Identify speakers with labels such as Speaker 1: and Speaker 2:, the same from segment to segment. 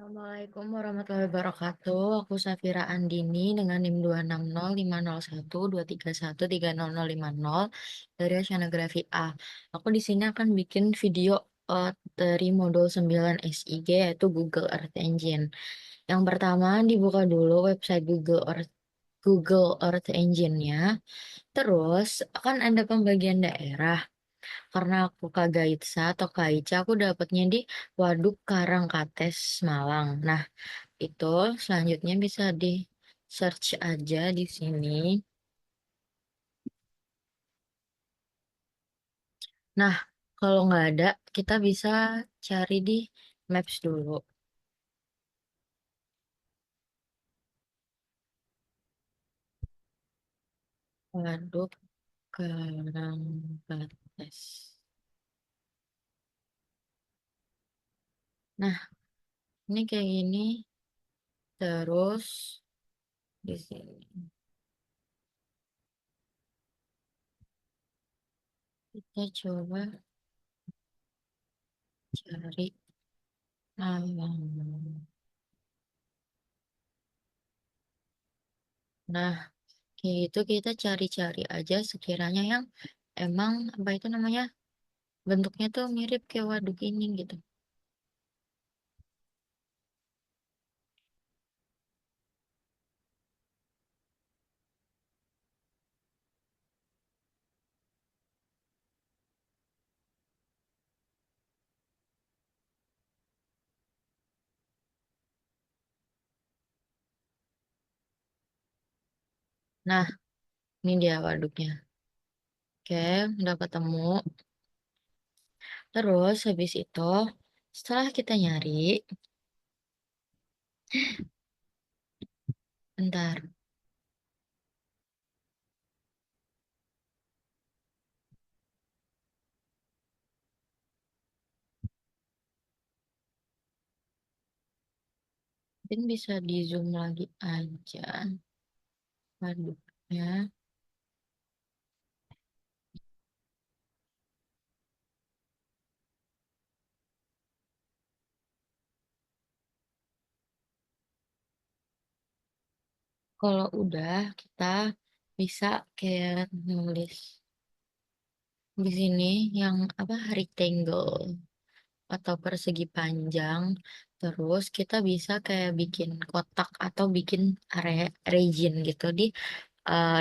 Speaker 1: Assalamualaikum warahmatullahi wabarakatuh. Aku Safira Andini dengan NIM 260501231300050 dari Oceanografi A. Aku di sini akan bikin video dari modul 9 SIG yaitu Google Earth Engine. Yang pertama dibuka dulu website Google Earth Engine-nya. Terus akan ada pembagian daerah. Karena aku Kagaitsa atau Kaica, aku dapatnya di Waduk Karangkates, Malang. Nah, itu selanjutnya bisa di search aja di sini. Nah, kalau nggak ada, kita bisa cari di Maps dulu. Waduk Karangkates. Nah, ini kayak gini. Terus di sini kita coba cari nama. Nah, kayak gitu kita cari-cari aja sekiranya yang emang apa itu namanya bentuknya tuh mirip kayak waduk ini gitu. Nah, ini dia waduknya. Oke, udah ketemu. Terus habis itu setelah kita nyari, bentar, mungkin bisa di zoom lagi aja waduknya. Kalau udah kita bisa kayak nulis di sini yang apa rectangle atau persegi panjang. Terus kita bisa kayak bikin kotak atau bikin area region gitu di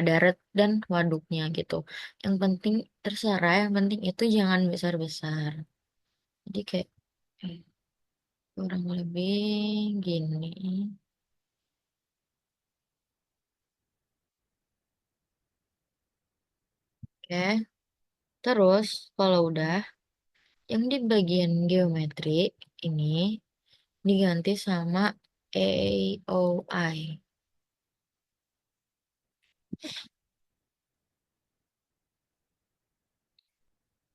Speaker 1: darat dan waduknya gitu. Yang penting terserah, yang penting itu jangan besar-besar. Jadi kayak eh, kurang lebih gini. Oke. Terus kalau udah yang di bagian geometri ini diganti sama AOI.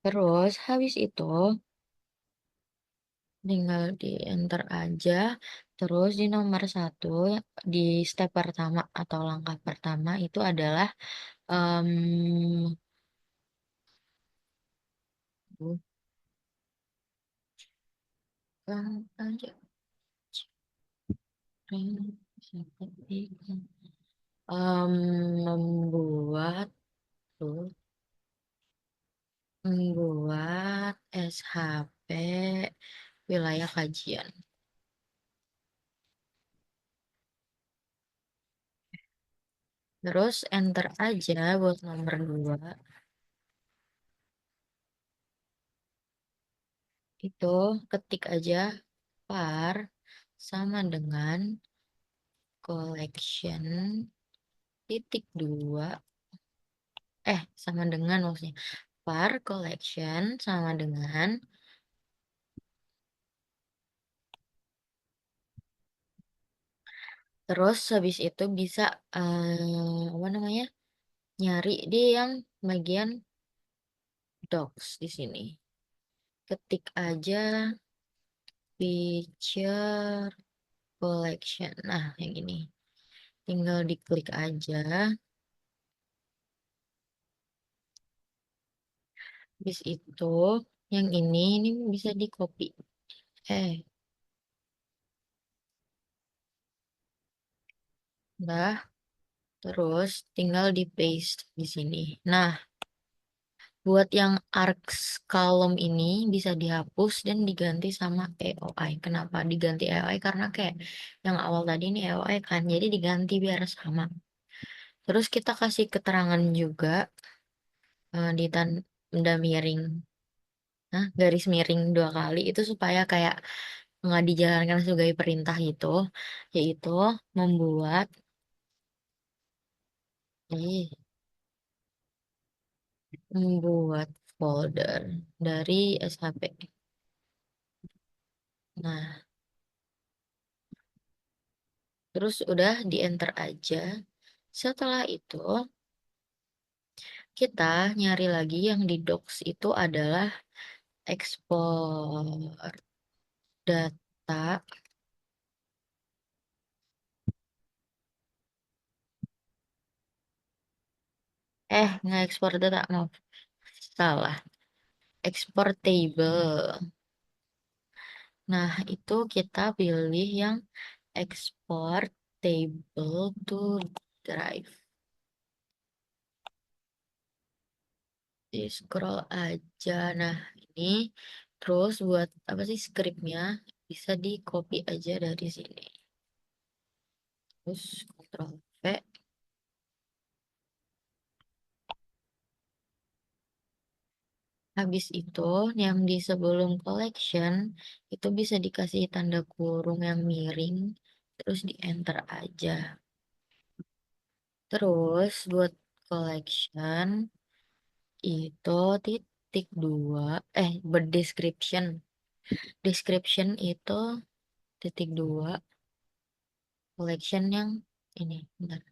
Speaker 1: Terus habis itu tinggal di enter aja. Terus di nomor satu, di step pertama atau langkah pertama itu adalah bukan aja seperti membuat tuh membuat SHP wilayah kajian. Terus enter aja buat nomor 2. Itu ketik aja par sama dengan collection titik dua sama dengan maksudnya par collection sama dengan terus habis itu bisa apa namanya nyari di yang bagian docs di sini ketik aja picture collection nah yang ini tinggal diklik aja habis itu yang ini bisa di copy eh Udah, terus tinggal di paste di sini. Nah, buat yang arcs column ini bisa dihapus dan diganti sama AOI. Kenapa diganti AOI? Karena kayak yang awal tadi ini AOI kan, jadi diganti biar sama. Terus kita kasih keterangan juga di tanda miring, nah garis miring 2 kali itu supaya kayak nggak dijalankan sebagai perintah gitu, yaitu membuat ih, membuat folder dari SHP. Nah, terus udah di enter aja. Setelah itu, kita nyari lagi yang di docs itu adalah ekspor data. Nggak ekspor data, maaf. Salah. Ekspor table. Nah, itu kita pilih yang ekspor table to drive. Di scroll aja. Nah, ini terus buat apa sih scriptnya bisa di copy aja dari sini. Terus Ctrl V. Habis itu yang di sebelum collection itu bisa dikasih tanda kurung yang miring. Terus di enter aja. Terus buat collection itu titik 2 berdescription. Description itu titik 2 collection yang ini bentar.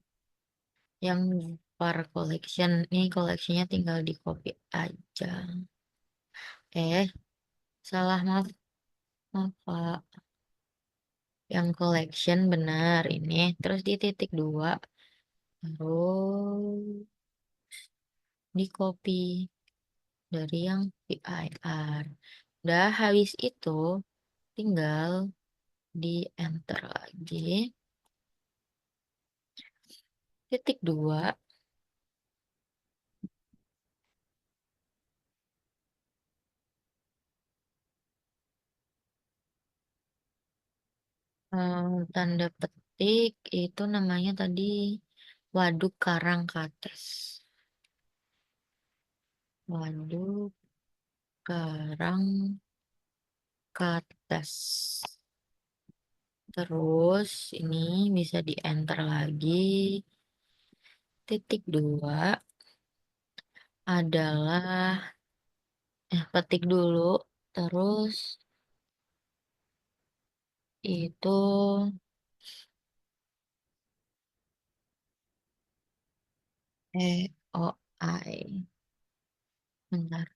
Speaker 1: Yang par collection ini collectionnya tinggal di copy aja. eh Salah, maaf, maaf Pak. Yang collection benar ini terus di titik 2 terus di copy dari yang PIR. Udah habis itu tinggal di enter lagi. Titik 2 tanda petik itu namanya tadi Waduk Karangkates. Waduk Karangkates. Terus ini bisa di enter lagi. Titik 2 adalah petik dulu. Terus itu EOI. Bentar.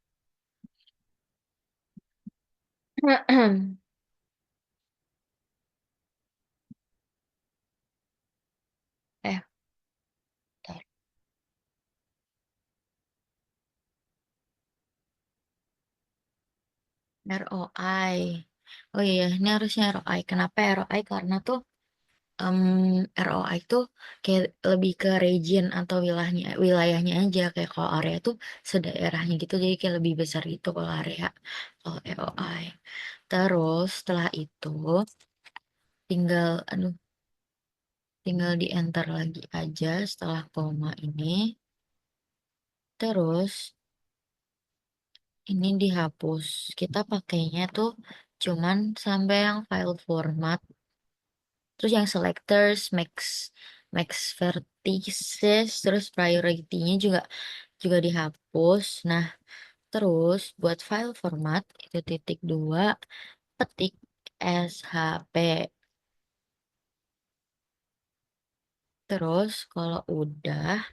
Speaker 1: Eh, bentar. ROI. Oh iya, ini harusnya ROI. Kenapa ROI? Karena tuh em, ROI itu kayak lebih ke region atau wilayahnya aja. Kayak kalau area tuh sedaerahnya gitu, jadi kayak lebih besar gitu kalau area. Kalau ROI. Terus setelah itu aduh, tinggal di enter lagi aja setelah koma ini. Terus ini dihapus. Kita pakainya tuh cuman sampai yang file format. Terus yang selectors, max vertices, terus priority-nya juga juga dihapus. Nah, terus buat file format itu titik 2 petik SHP. Terus kalau udah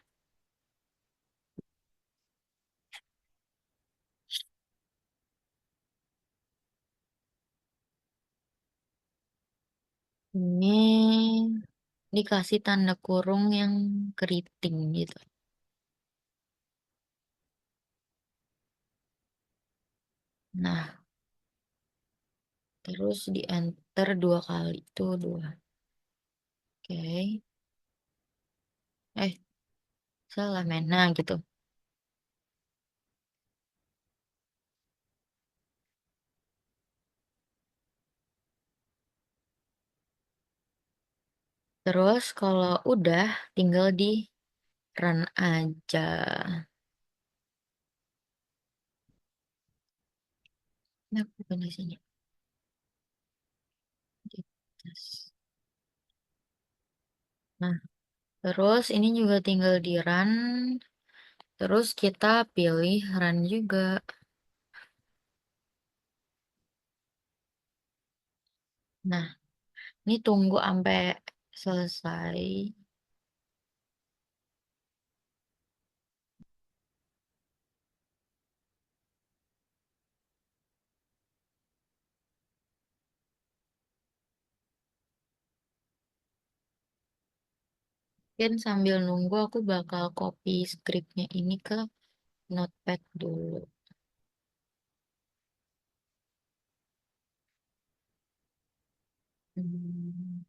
Speaker 1: ini dikasih tanda kurung yang keriting gitu. Nah, terus di enter 2 kali tuh 2. Oke. Eh, salah men. Nah, gitu. Terus kalau udah tinggal di run aja. Nah, bukan di sini. Di tes. Nah, terus ini juga tinggal di run. Terus kita pilih run juga. Nah, ini tunggu sampai selesai. Mungkin sambil nunggu aku bakal copy scriptnya ini ke notepad dulu. Hmm.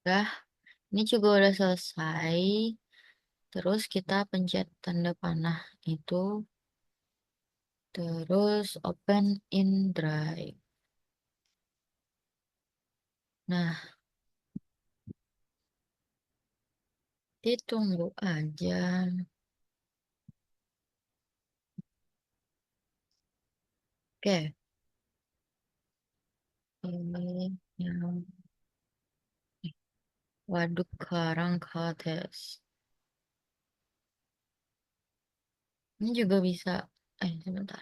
Speaker 1: Udah, ini juga udah selesai. Terus kita pencet tanda panah itu. Terus open in Drive. Nah, ditunggu aja. Oke, ini yang Waduk Karang Cottage. Ini juga bisa. Sebentar.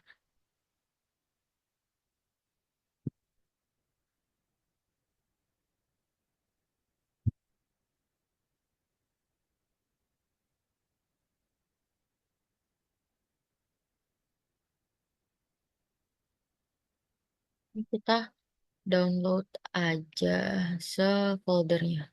Speaker 1: Ini kita download aja se-foldernya.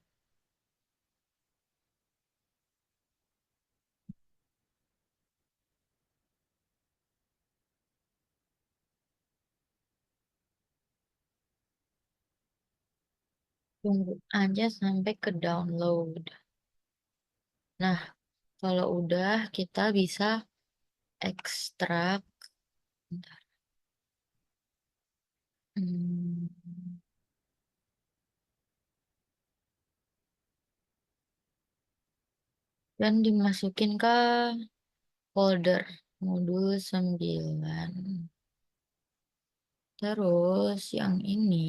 Speaker 1: Tunggu aja sampai ke download. Nah, kalau udah kita bisa ekstrak. Bentar. Hmm, dan dimasukin ke folder modul 9. Terus yang ini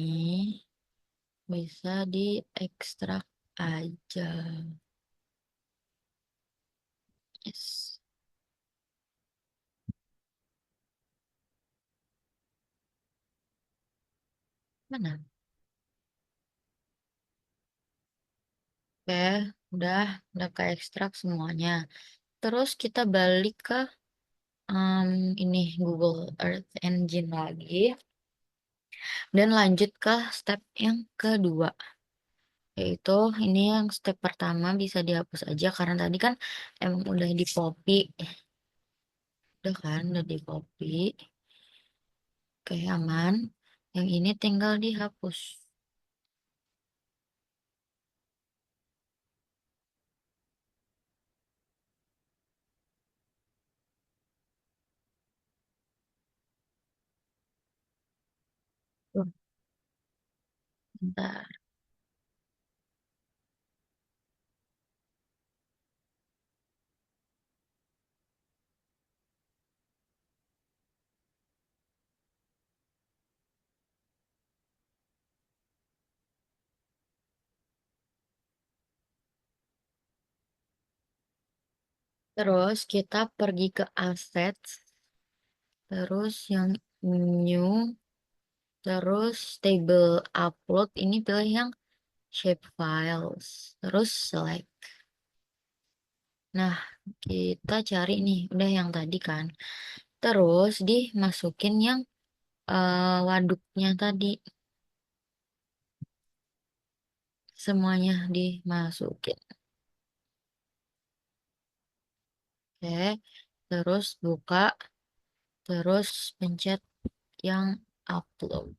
Speaker 1: bisa diekstrak aja. Yes. Mana? Oke, udah ke ekstrak semuanya. Terus kita balik ke em, ini Google Earth Engine lagi dan lanjut ke step yang kedua. Yaitu ini yang step pertama bisa dihapus aja karena tadi kan emang udah di copy. Udah kan, udah di copy. Oke, aman. Yang ini tinggal dihapus. Tuh, bentar. Terus kita pergi ke assets, terus yang new, terus table upload, ini pilih yang shape files, terus select. Nah, kita cari nih, udah yang tadi kan. Terus dimasukin yang waduknya tadi, semuanya dimasukin. Oke, terus buka, terus pencet yang upload.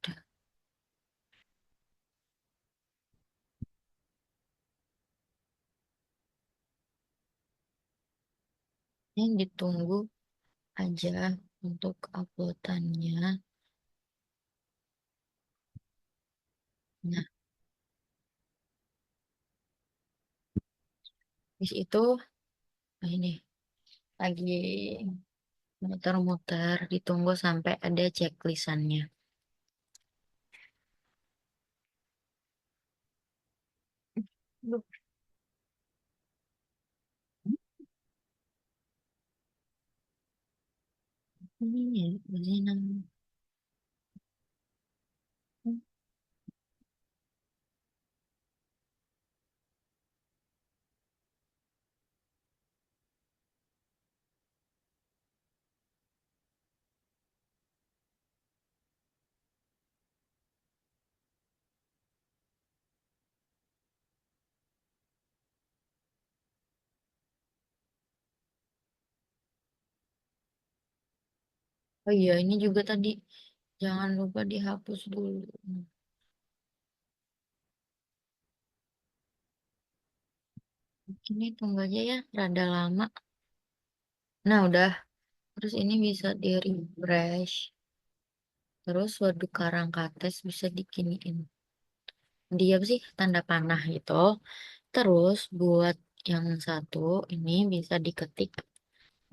Speaker 1: Ini ditunggu aja untuk uploadannya. Nah, habis itu ini lagi muter-muter, ditunggu sampai ada checklistannya. Duh, ini ya, begini. Oh iya, ini juga tadi jangan lupa dihapus dulu. Ini tunggu aja ya, rada lama. Nah, udah. Terus ini bisa di refresh. Terus waduk Karangkates bisa dikiniin. Dia apa sih tanda panah gitu. Terus buat yang satu ini bisa diketik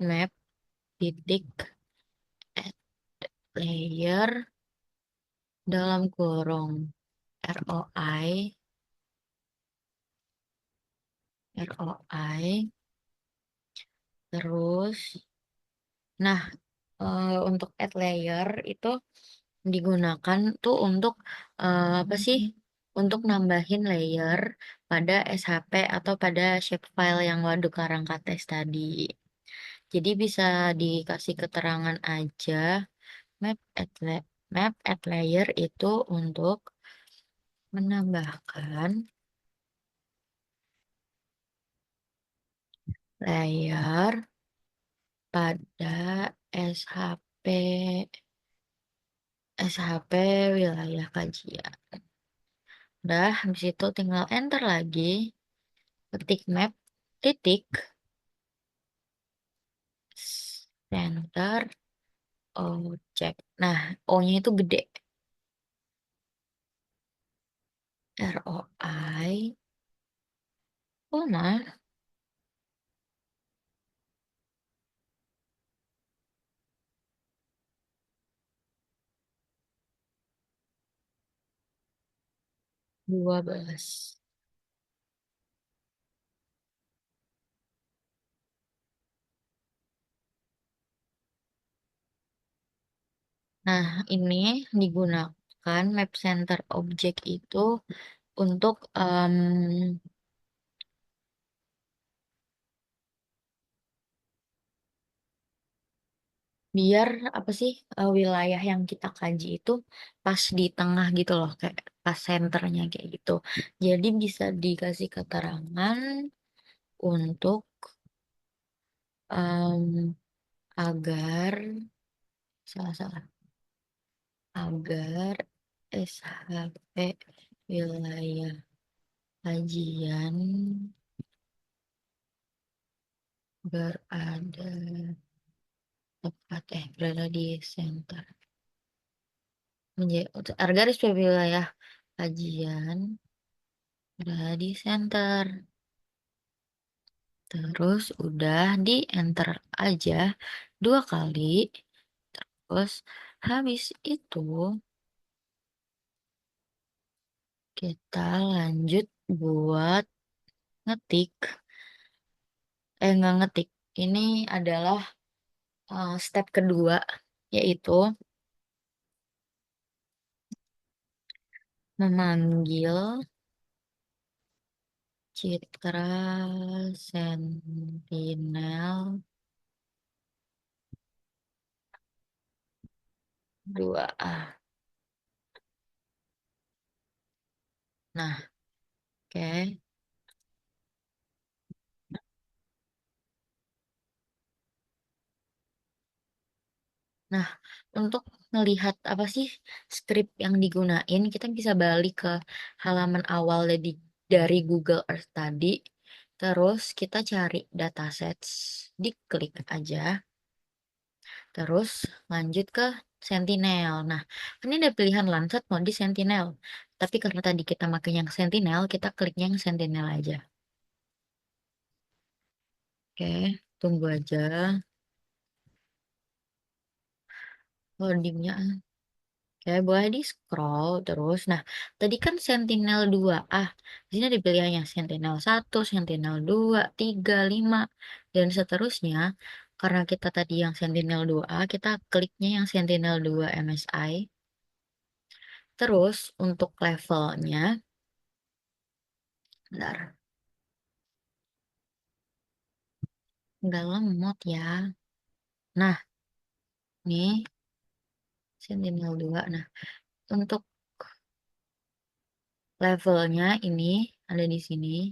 Speaker 1: map titik add layer dalam kurung ROI ROI. Terus nah, untuk add layer itu digunakan tuh untuk apa sih? Untuk nambahin layer pada SHP atau pada shapefile yang Waduk Karangkates tadi. Jadi bisa dikasih keterangan aja map add, map add layer itu untuk menambahkan layer pada SHP SHP wilayah kajian. Udah, habis itu tinggal enter lagi, ketik map, titik, center, objek. Nah, O-nya itu gede. ROI, oh nah, 12. Nah, ini digunakan map center objek itu untuk biar apa sih wilayah yang kita kaji itu pas di tengah gitu loh, kayak pas senternya kayak gitu. Jadi bisa dikasih keterangan untuk em, agar salah-salah agar SHP wilayah kajian berada tepat berada di center. Agar SHP wilayah kajian berada di center. Terus udah di enter aja 2 kali. Terus habis itu kita lanjut buat ngetik. Nggak ngetik. Ini adalah step kedua, yaitu memanggil Citra Sentinel 2A. Nah, oke. Nah, untuk ngelihat apa sih skrip yang digunain, kita bisa balik ke halaman awal dari Google Earth tadi, terus kita cari datasets, diklik aja, terus lanjut ke Sentinel. Nah, ini ada pilihan Landsat mau di Sentinel. Tapi karena tadi kita pakai yang Sentinel, kita kliknya yang Sentinel aja. Oke, tunggu aja loadingnya. Oke, boleh di-scroll terus. Nah, tadi kan Sentinel 2A. Di sini ada pilihannya Sentinel 1, Sentinel 2, 3, 5, dan seterusnya. Karena kita tadi yang Sentinel 2A, kita kliknya yang Sentinel 2 MSI. Terus untuk levelnya, bentar, nggak lemot ya. Nah, nih Sentinel 2. Nah, untuk levelnya ini ada di sini.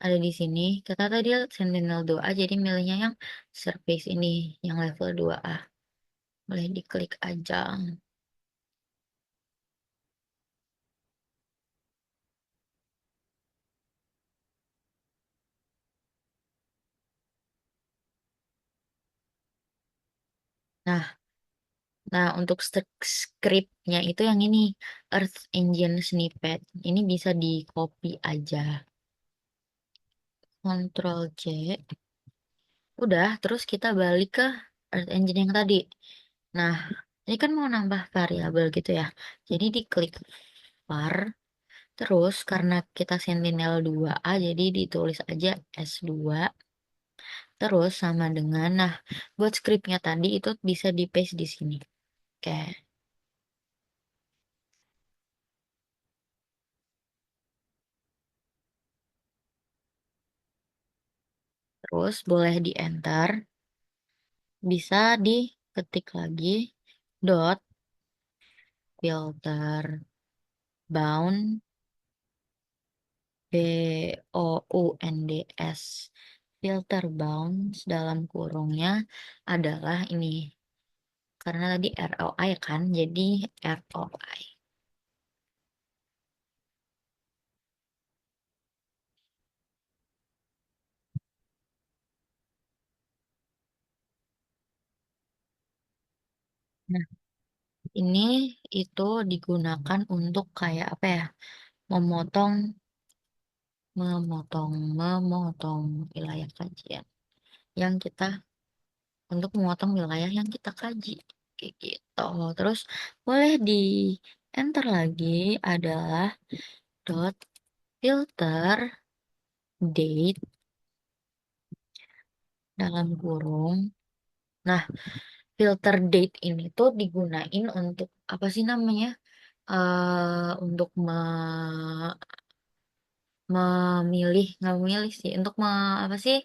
Speaker 1: Ada di sini. Kita tadi Sentinel 2A, jadi milihnya yang Surface ini, yang level 2A. Boleh diklik aja. Nah, nah untuk scriptnya itu yang ini, Earth Engine Snippet. Ini bisa di copy aja. Ctrl C. Udah, terus kita balik ke Earth Engine yang tadi. Nah, ini kan mau nambah variabel gitu ya. Jadi diklik var. Terus karena kita Sentinel 2A, jadi ditulis aja S2. Terus sama dengan, nah, buat scriptnya tadi itu bisa di paste di sini. Oke, terus boleh di enter, bisa diketik lagi dot filter bound, BOUNDS, filter bounds dalam kurungnya adalah ini, karena tadi ROI kan, jadi ROI. Nah, ini itu digunakan untuk kayak apa ya? Memotong, memotong wilayah kajian yang kita, untuk memotong wilayah yang kita kaji. Kayak gitu. Terus boleh di enter lagi adalah dot filter date dalam kurung. Nah, filter date ini tuh digunain untuk apa sih namanya? Untuk memilih, nggak memilih sih, untuk apa sih?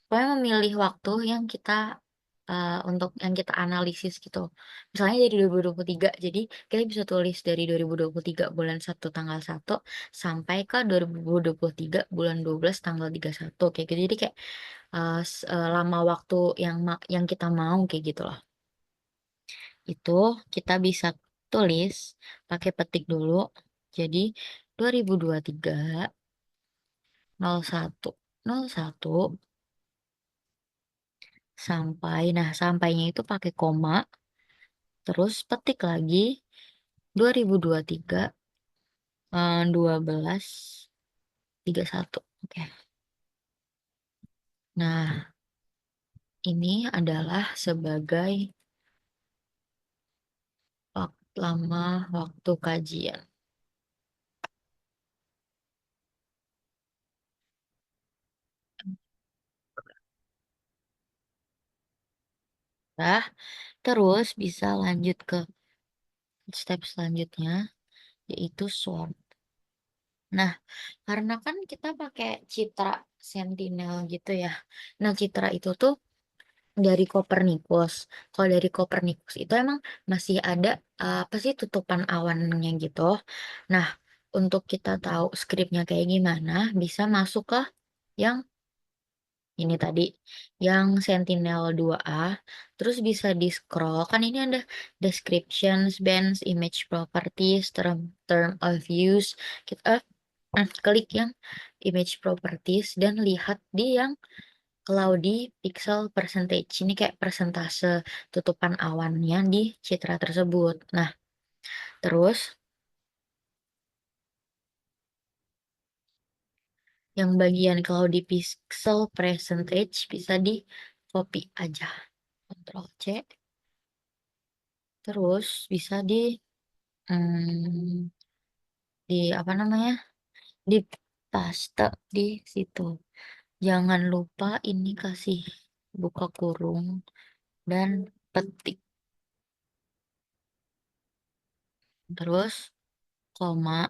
Speaker 1: Pokoknya memilih waktu yang kita untuk yang kita analisis gitu. Misalnya dari 2023, jadi kita bisa tulis dari 2023 bulan 1 tanggal 1 sampai ke 2023 bulan 12 tanggal 31 kayak gitu. Jadi kayak lama waktu yang kita mau kayak gitu loh. Itu kita bisa tulis pakai petik dulu. Jadi 2023 01 01 sampai, nah sampainya itu pakai koma, terus petik lagi 2023 12 31. Oke. Nah, ini adalah sebagai lama waktu kajian. Nah, terus bisa lanjut ke step selanjutnya, yaitu sort. Nah, karena kan kita pakai citra Sentinel gitu ya. Nah, citra itu tuh dari Copernicus. Kalau dari Copernicus itu emang masih ada apa sih tutupan awannya gitu. Nah, untuk kita tahu skripnya kayak gimana, bisa masuk ke yang ini tadi yang Sentinel-2A, terus bisa di-scroll, kan ini ada descriptions, bands, image properties, term of use. Kita klik yang image properties dan lihat di yang cloudy pixel percentage. Ini kayak persentase tutupan awannya di citra tersebut. Nah, terus yang bagian cloudy pixel percentage bisa di copy aja. Ctrl C. Terus bisa hmm, di apa namanya? Di paste di situ. Jangan lupa ini kasih buka kurung dan petik. Terus koma,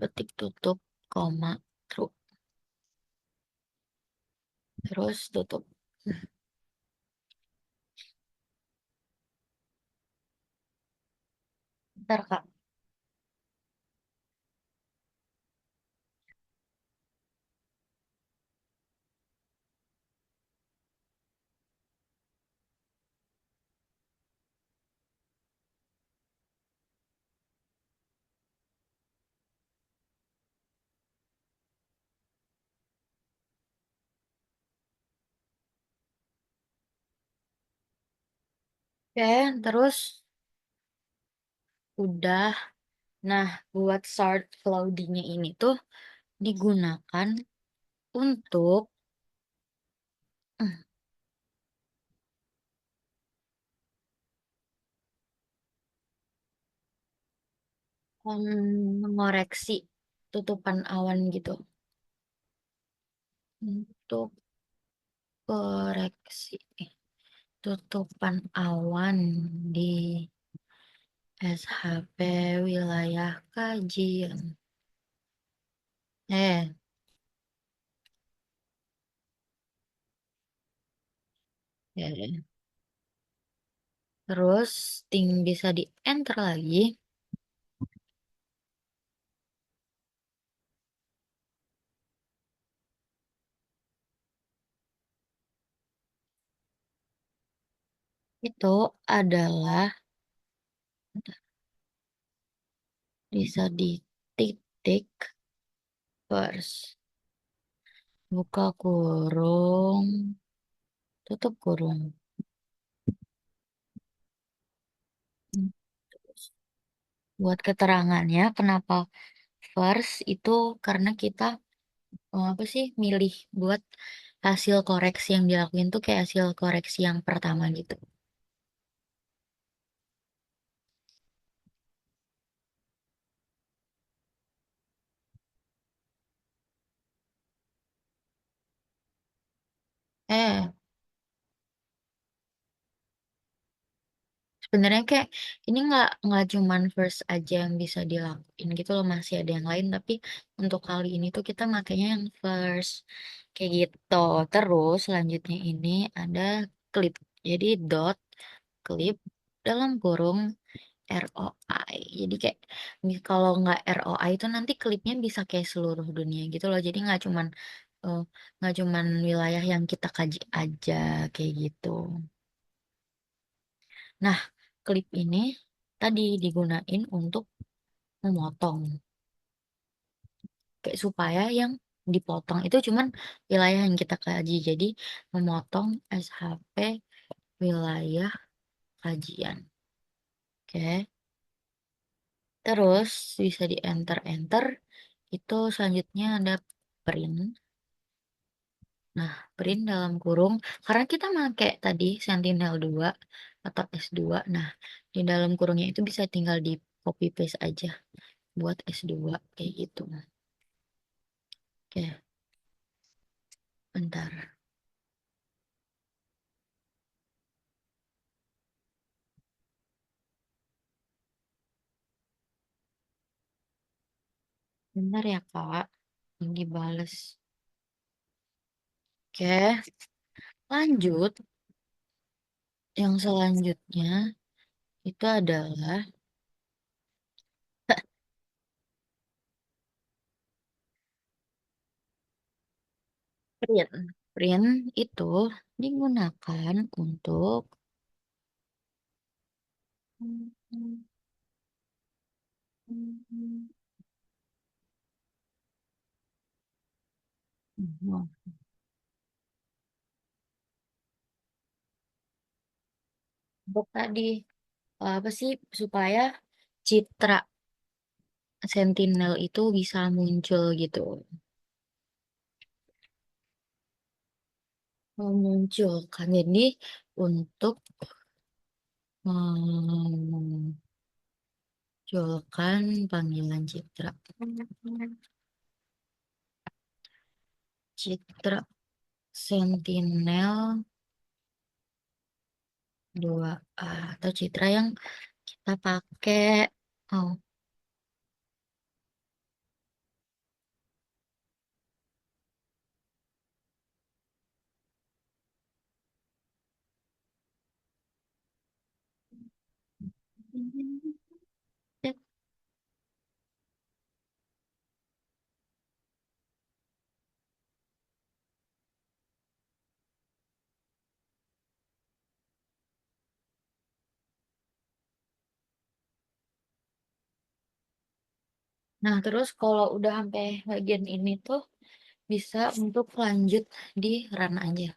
Speaker 1: petik tutup, koma, terus tutup. Ntar Kak. Oke, terus udah. Nah, buat start clouding-nya ini tuh digunakan untuk mengoreksi tutupan awan gitu. Untuk koreksi tutupan awan di SHP wilayah kajian. Eh, ya. Terus bisa di enter lagi. Itu adalah bisa di titik first. Buka kurung, tutup kurung. Buat keterangannya, kenapa first itu karena kita apa sih milih buat hasil koreksi yang dilakuin tuh kayak hasil koreksi yang pertama gitu. Eh, Sebenarnya kayak ini nggak cuman first aja yang bisa dilakuin gitu loh, masih ada yang lain, tapi untuk kali ini tuh kita makanya yang first kayak gitu. Terus selanjutnya ini ada clip. Jadi dot clip dalam kurung ROI. Jadi kayak kalau nggak ROI itu nanti klipnya bisa kayak seluruh dunia gitu loh. Jadi eh, nggak cuman wilayah yang kita kaji aja kayak gitu. Nah, klip ini tadi digunain untuk memotong, kayak supaya yang dipotong itu cuman wilayah yang kita kaji. Jadi memotong SHP wilayah kajian. Oke. Terus bisa di enter-enter. Itu selanjutnya ada print. Nah, print dalam kurung. Karena kita pakai tadi Sentinel-2 atau S2. Nah, di dalam kurungnya itu bisa tinggal di copy paste aja buat S2 kayak gitu. Oke, bentar. Bentar ya, Kak. Ini dibales. Oke, lanjut. Yang selanjutnya itu adalah print. Print itu digunakan untuk untuk tadi apa sih supaya citra Sentinel itu bisa muncul gitu. Memunculkan. Jadi untuk memunculkan panggilan citra. Citra Sentinel 2A atau citra yang kita pakai. Oh, nah, terus kalau udah sampai bagian ini tuh bisa untuk lanjut di run aja.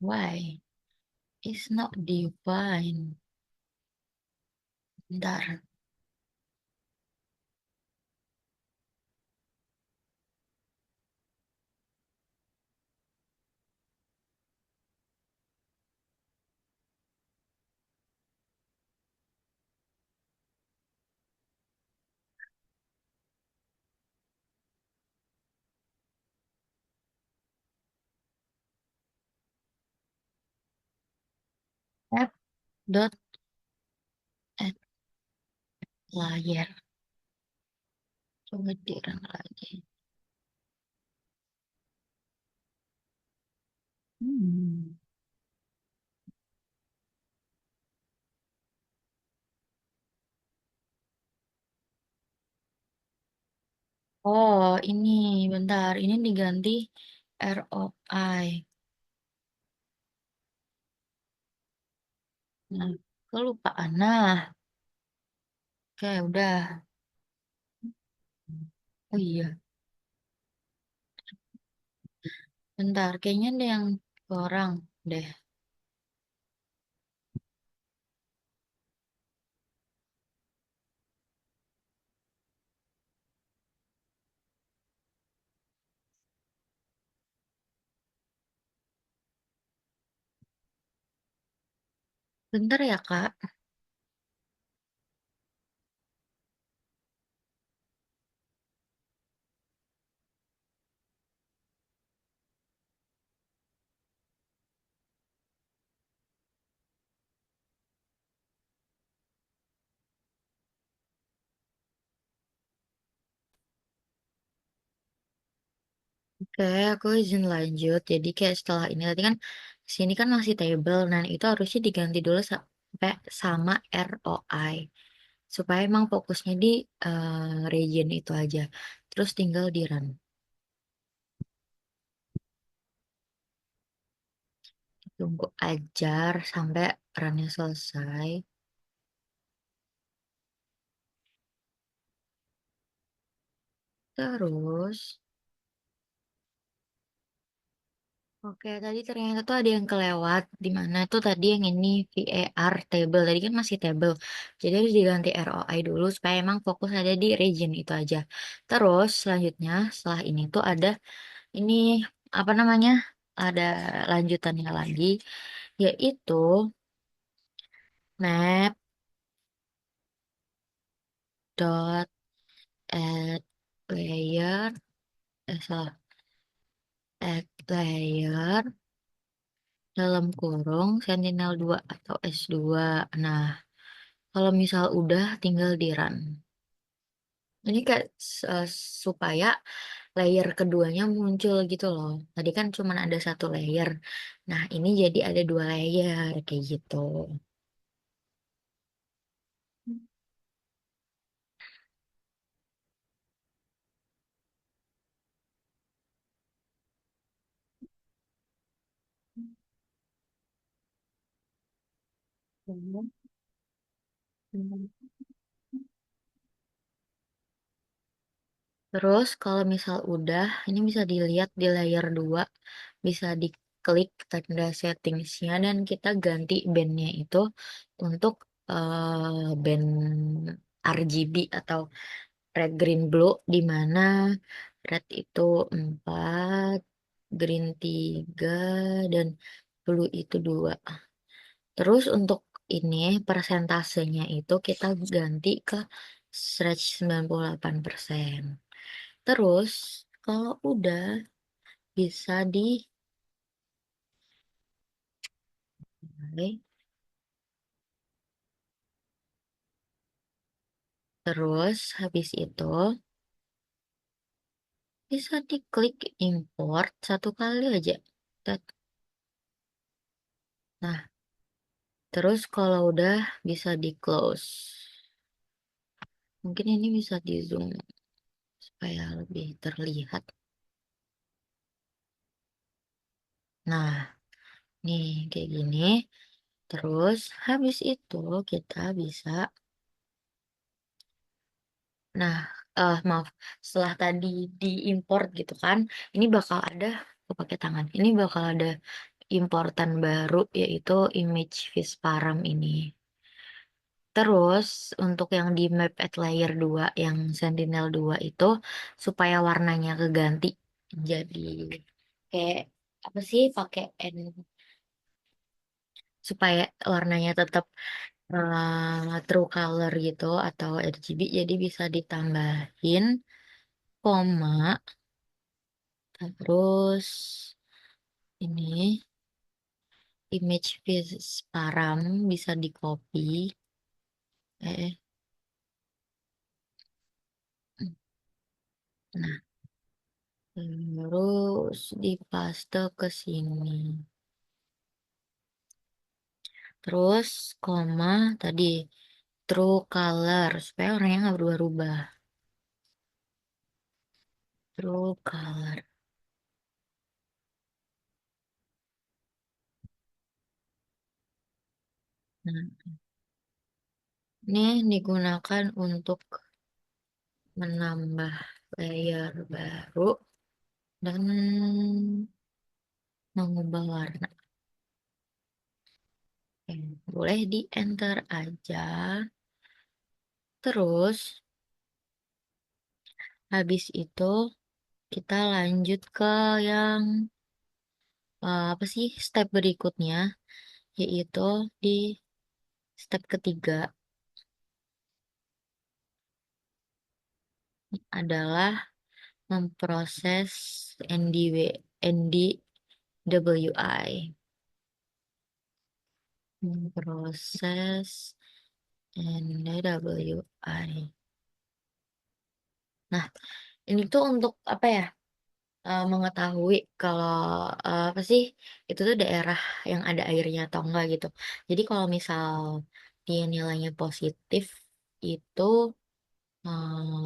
Speaker 1: Why? It's not divine. Bentar, app dot add layer. Coba di run lagi. Hmm. Oh, ini bentar. Ini diganti ROI. Nah, kelupaan. Nah, oke, udah. Oh iya, bentar. Kayaknya ada yang kurang deh. Bentar ya, Kak. Oke, aku izin lanjut. Jadi kayak setelah ini tadi kan sini kan masih table. Nah, itu harusnya diganti dulu sampai sama ROI. Supaya emang fokusnya di region itu aja. Terus tinggal di run. Tunggu ajar sampai runnya selesai. Terus, oke tadi ternyata tuh ada yang kelewat. Di mana tuh tadi yang ini VAR table. Tadi kan masih table. Jadi harus diganti ROI dulu supaya emang fokus ada di region itu aja. Terus selanjutnya setelah ini tuh ada ini apa namanya? Ada lanjutannya lagi yaitu map dot add layer salah add layer dalam kurung Sentinel 2 atau S2. Nah, kalau misal udah tinggal di run. Ini kayak supaya layer keduanya muncul gitu loh. Tadi kan cuma ada satu layer. Nah, ini jadi ada dua layer kayak gitu. Terus kalau misal udah, ini bisa dilihat di layer 2, bisa diklik tanda settingsnya dan kita ganti bandnya itu untuk band RGB atau red, green, blue, di mana red itu 4, green 3, dan blue itu 2. Terus untuk ini persentasenya itu kita ganti ke stretch 98%. Terus kalau udah bisa dimulai. Terus habis itu bisa diklik import satu kali aja. Tet. Nah, terus kalau udah bisa di close. Mungkin ini bisa di zoom supaya lebih terlihat. Nah, nih kayak gini. Terus habis itu kita bisa, nah, maaf, setelah tadi diimport gitu kan, ini bakal ada, aku pakai tangan, ini bakal ada importan baru yaitu image Visparam ini. Terus untuk yang di map at layer 2 yang Sentinel 2 itu supaya warnanya keganti jadi kayak apa sih, pakai N supaya warnanya tetap true color gitu atau RGB, jadi bisa ditambahin koma, terus ini image Visparam bisa di copy, eh nah, terus dipaste ke sini. Terus koma tadi true color supaya orangnya nggak berubah-ubah. True color. Nah, ini digunakan untuk menambah layer baru dan mengubah warna. Oke, boleh di enter aja. Terus habis itu kita lanjut ke yang apa sih, step berikutnya, yaitu di step ketiga adalah memproses NDWI. Memproses NDWI. Nah, ini tuh untuk apa ya? Mengetahui kalau apa sih itu tuh daerah yang ada airnya atau enggak gitu. Jadi kalau misal dia nilainya positif itu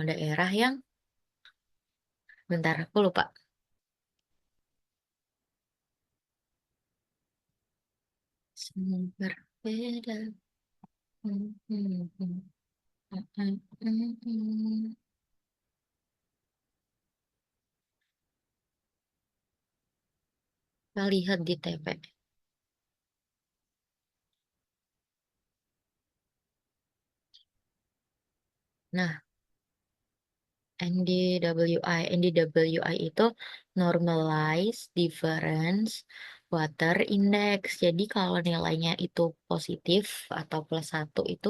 Speaker 1: daerah yang, bentar aku lupa. Berbeda. Hmm, hmm, hmm, hmm, hmm, hmm, hmm. Kita lihat di TP. Nah, NDWI itu normalize difference water index. Jadi kalau nilainya itu positif atau +1 itu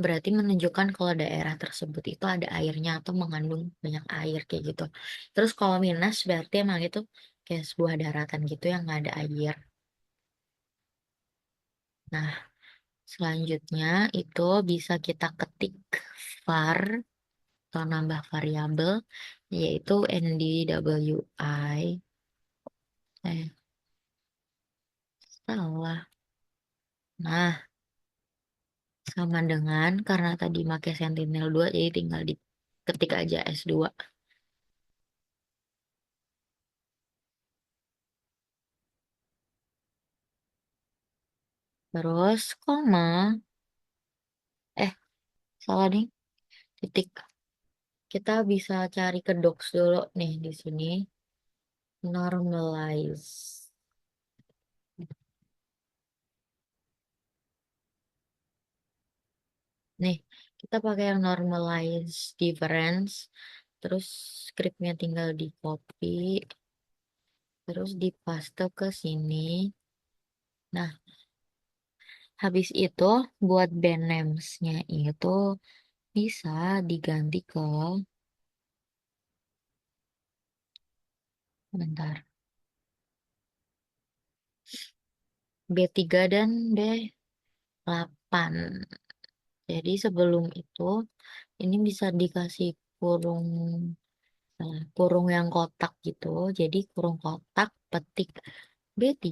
Speaker 1: berarti menunjukkan kalau daerah tersebut itu ada airnya atau mengandung banyak air kayak gitu. Terus kalau minus berarti emang itu kayak sebuah daratan gitu yang nggak ada air. Nah, selanjutnya itu bisa kita ketik var atau nambah variabel yaitu NDWI. Eh, salah. Nah, sama dengan karena tadi pakai Sentinel 2 jadi tinggal diketik aja S2. Terus koma, eh salah nih, titik. Kita bisa cari ke docs dulu nih di sini. Normalize. Nih, kita pakai yang normalize difference. Terus scriptnya tinggal di copy. Terus dipaste ke sini. Nah, habis itu buat band names-nya itu bisa diganti ke, bentar, B3 dan B8. Jadi sebelum itu ini bisa dikasih kurung, kurung yang kotak gitu. Jadi kurung kotak petik B3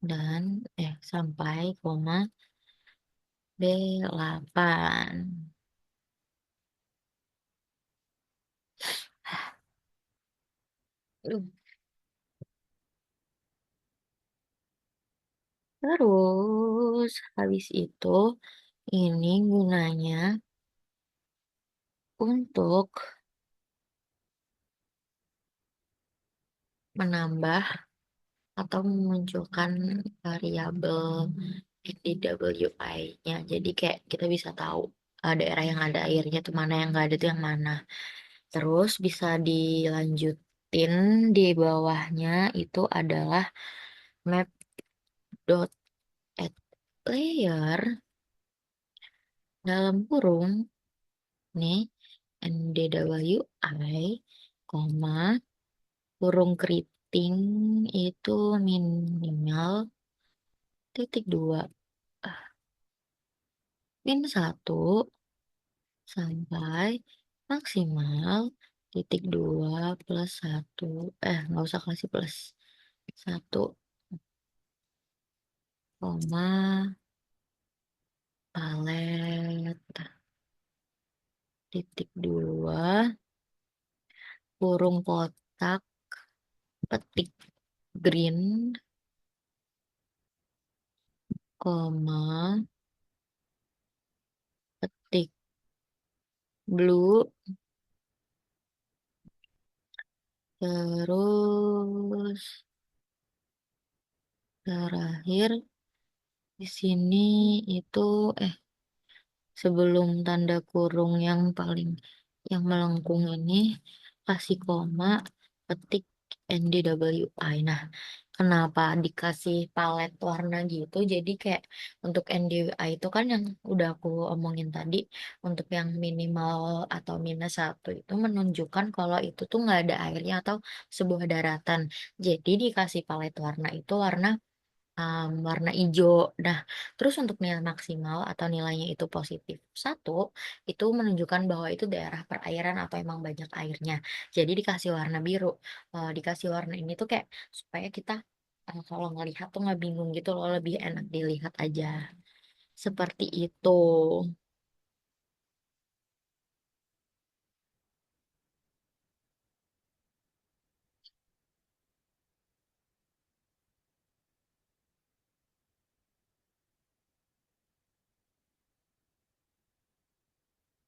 Speaker 1: dan sampai koma B8. Uh, Terus habis itu ini gunanya untuk menambah atau memunculkan variabel NDWI-nya. Jadi kayak kita bisa tahu daerah yang ada airnya tuh mana, yang nggak ada tuh yang mana. Terus bisa dilanjutin di bawahnya itu adalah map dot add layer dalam kurung nih NDWI, koma kurung keriting itu minimal titik dua, ah, -1 sampai maksimal titik dua plus satu, nggak usah kasih plus satu, koma palet titik dua kurung kotak petik green, koma petik blue, terus terakhir di sini itu sebelum tanda kurung yang paling yang melengkung ini kasih koma petik NDWI. Nah, kenapa dikasih palet warna gitu? Jadi kayak untuk NDWI itu kan yang udah aku omongin tadi, untuk yang minimal atau -1 itu menunjukkan kalau itu tuh nggak ada airnya atau sebuah daratan. Jadi dikasih palet warna itu warna hijau. Nah, terus untuk nilai maksimal atau nilainya itu +1, itu menunjukkan bahwa itu daerah perairan atau emang banyak airnya. Jadi dikasih warna biru. Dikasih warna ini tuh kayak supaya kita kalau ngelihat tuh nggak bingung gitu loh, lebih enak dilihat aja. Seperti itu.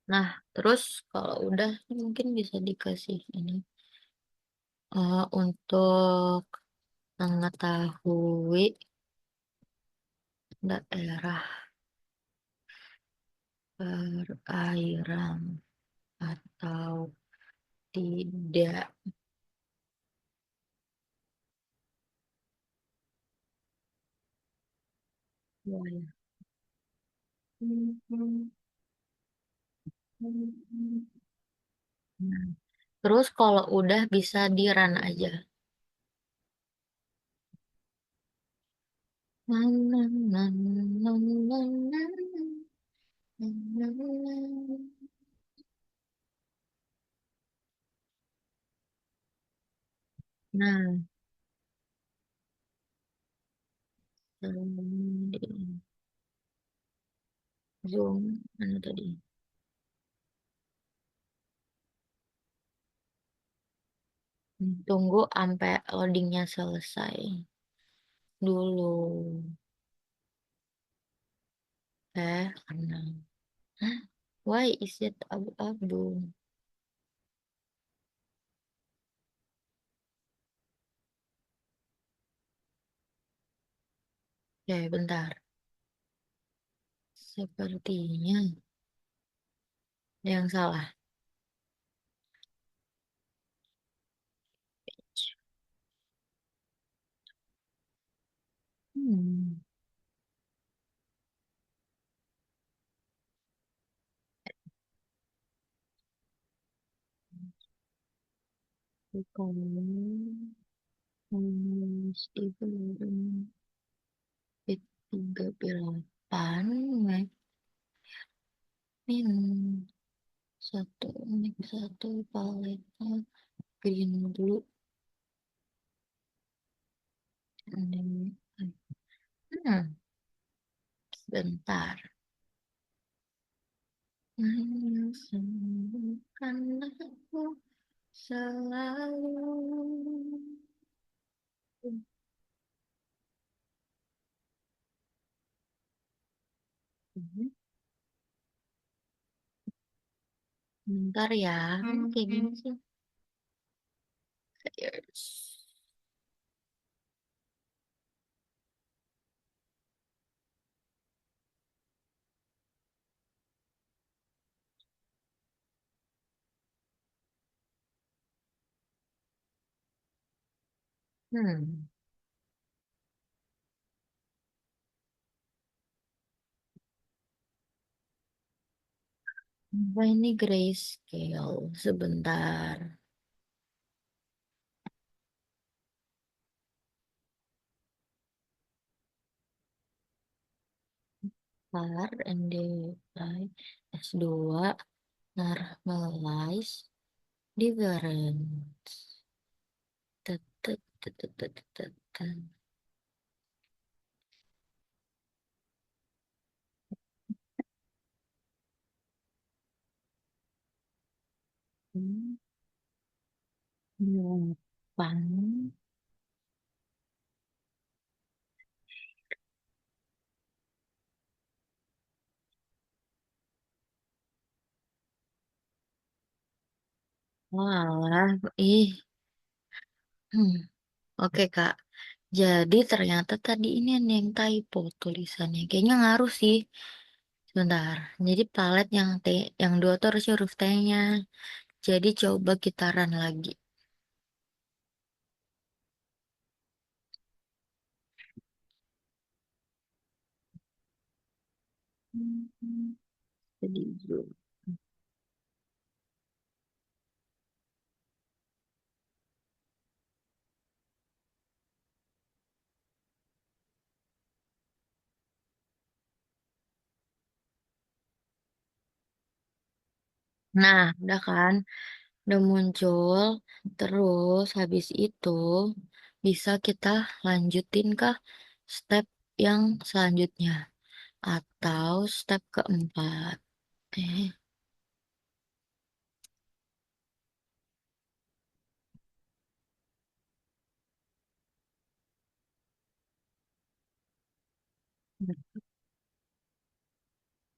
Speaker 1: Nah, terus kalau udah mungkin bisa dikasih ini untuk mengetahui daerah perairan atau tidak. Ya, ya. Nah, terus kalau udah bisa di run aja. Nah, di zoom mana tadi? Tunggu sampai loadingnya selesai. dulu. Karena. Hah? Why is it abu-abu? Ya, bentar. Sepertinya ada yang salah. Hmm. Bukan. Itu P38 min satu min satu paletnya green blue and hmm, bentar. Sembuhkan aku selalu. Bentar ya, kayak gini sih. Yes. Hmm, apa ini grayscale? Sebentar. Var NDI S2 normalize difference. Tetet, tetet, tetet, tetet. Hmm, Delapan. Walah, ih. Hmm. Oke, Kak. Jadi ternyata tadi ini yang typo tulisannya. Kayaknya ngaruh sih. Sebentar. Jadi palet yang T, yang dua tuh harusnya huruf T-nya. Jadi coba kita run lagi. Jadi zoom. Nah, udah kan? Udah muncul. Terus habis itu bisa kita lanjutin ke step yang selanjutnya. Atau step keempat. Eh,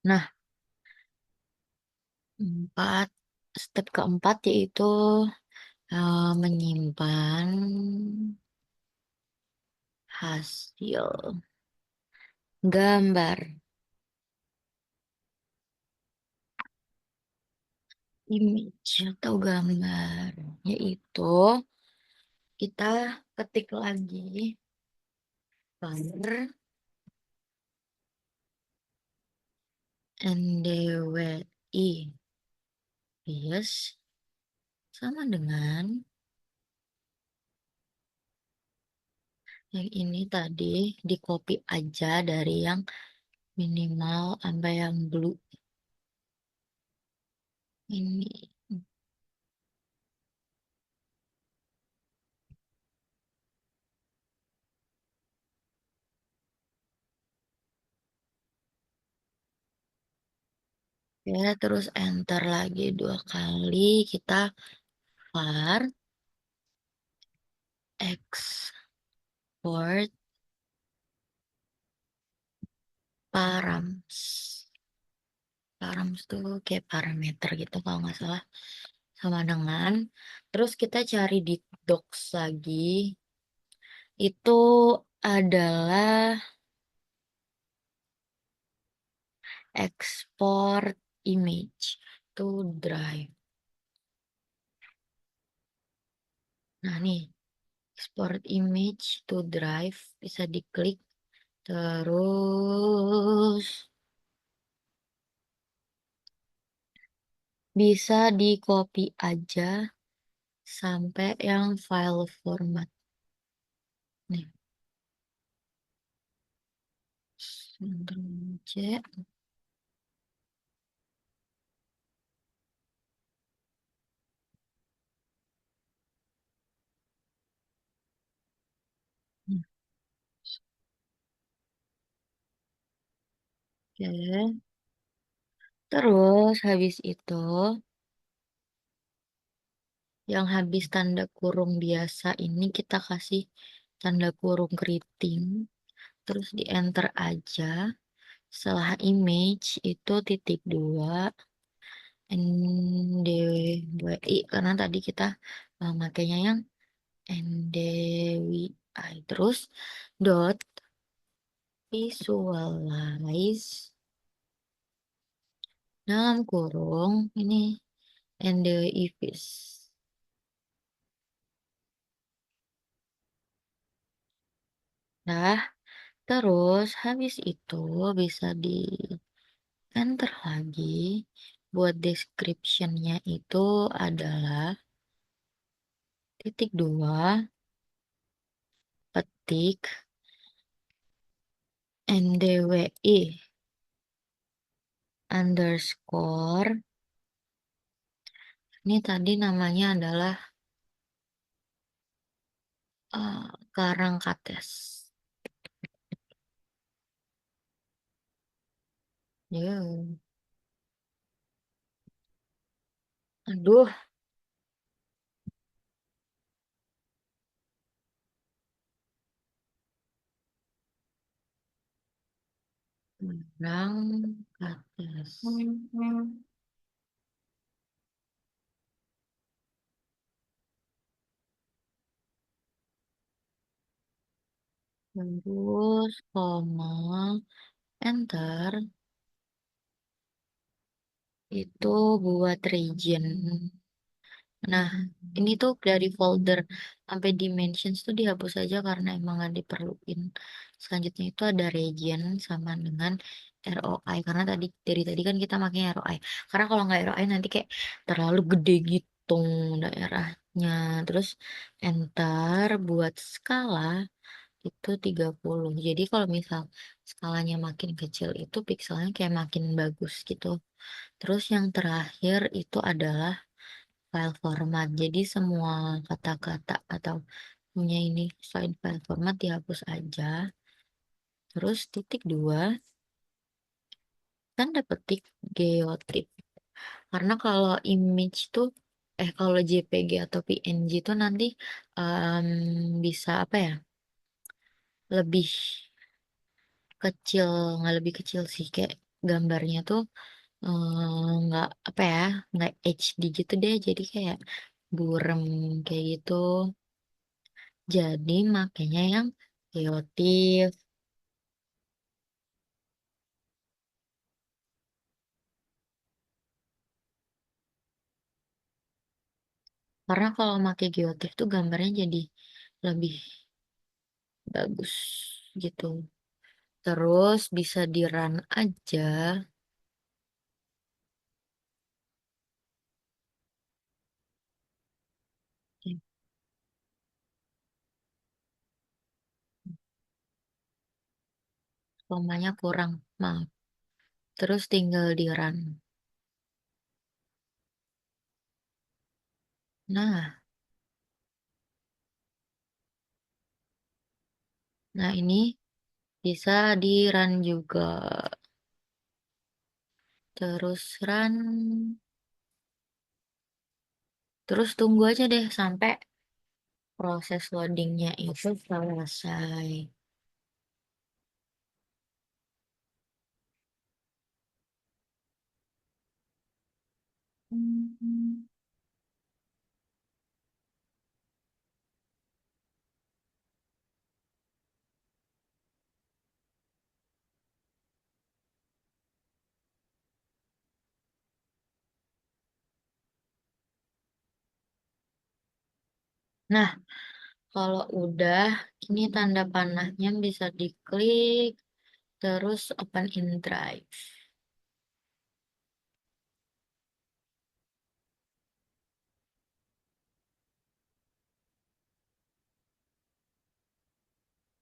Speaker 1: nah, empat. Step keempat yaitu menyimpan hasil gambar, image atau gambar, yaitu kita ketik lagi var ndwi yes sama dengan yang ini tadi di copy aja dari yang minimal sampai yang blue ini ya, terus enter lagi dua kali kita var export params. Params tuh kayak parameter gitu kalau nggak salah. Sama dengan. Terus kita cari di docs lagi. Itu adalah export image to drive. Nah nih, export image to drive bisa diklik. Terus bisa di copy aja sampai yang file format. Nih, Ctrl C. Oke. Terus habis itu yang habis tanda kurung biasa ini kita kasih tanda kurung keriting. Terus di enter aja. Setelah image itu titik dua NDWI karena tadi kita makainya yang NDWI terus dot visualize dalam kurung ini NDWI vis. Nah, terus habis itu bisa di enter lagi buat descriptionnya itu adalah titik dua petik NDWI underscore ini tadi namanya adalah Karangkates. Ya, aduh, Karangkates. Terus, koma, enter, itu buat region. Nah, ini tuh dari folder sampai dimensions tuh dihapus aja karena emang nggak diperluin. Selanjutnya itu ada region sama dengan ROI karena dari tadi kan kita pakai ROI. Karena kalau nggak ROI nanti kayak terlalu gede gitu daerahnya. Terus enter buat skala itu 30. Jadi kalau misal skalanya makin kecil itu pixelnya kayak makin bagus gitu. Terus yang terakhir itu adalah file format. Jadi semua kata-kata atau punya ini selain file format dihapus aja. Terus titik dua, tanda petik geotrip. Karena kalau image tuh, kalau JPG atau PNG tuh nanti bisa apa ya, lebih kecil, nggak lebih kecil sih, kayak gambarnya tuh nggak apa ya, nggak HD gitu deh. Jadi kayak burem kayak gitu. Jadi makanya yang geotif. Karena kalau pakai geotif tuh gambarnya jadi lebih bagus gitu. Terus bisa di run aja. Komanya kurang, maaf. Terus tinggal di run. Nah, nah ini bisa di run juga. Terus run. Terus tunggu aja deh sampai proses loadingnya itu selesai. Nah, kalau udah, ini tanda panahnya bisa diklik, terus open in Drive.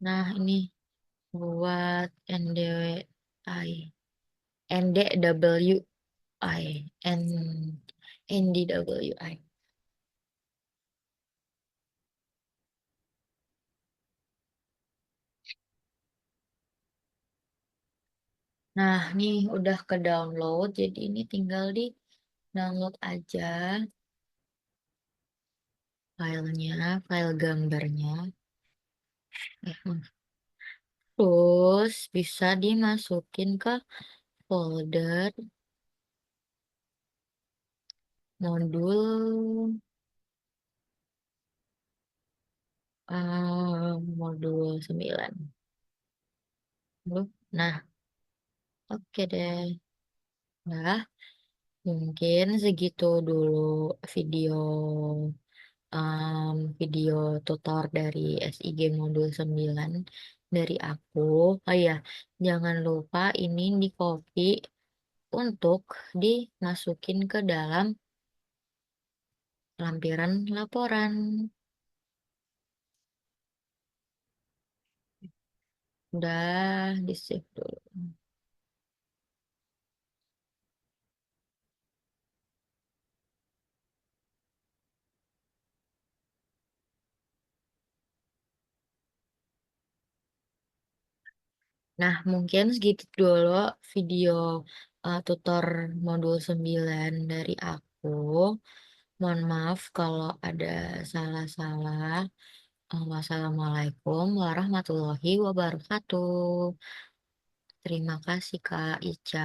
Speaker 1: Nah, ini buat NDWI, NDWI, NDWI. Nah, nih udah ke download, jadi ini tinggal di download aja filenya, file gambarnya. Terus bisa dimasukin ke folder modul modul 9. Nah, oke deh. Nah, mungkin segitu dulu video video tutor dari SIG modul 9 dari aku. Oh iya, jangan lupa ini di copy untuk dimasukin ke dalam lampiran laporan. Udah di save dulu. Nah, mungkin segitu dulu video tutor modul 9 dari aku. Mohon maaf kalau ada salah-salah. Wassalamualaikum warahmatullahi wabarakatuh. Terima kasih Kak Ica.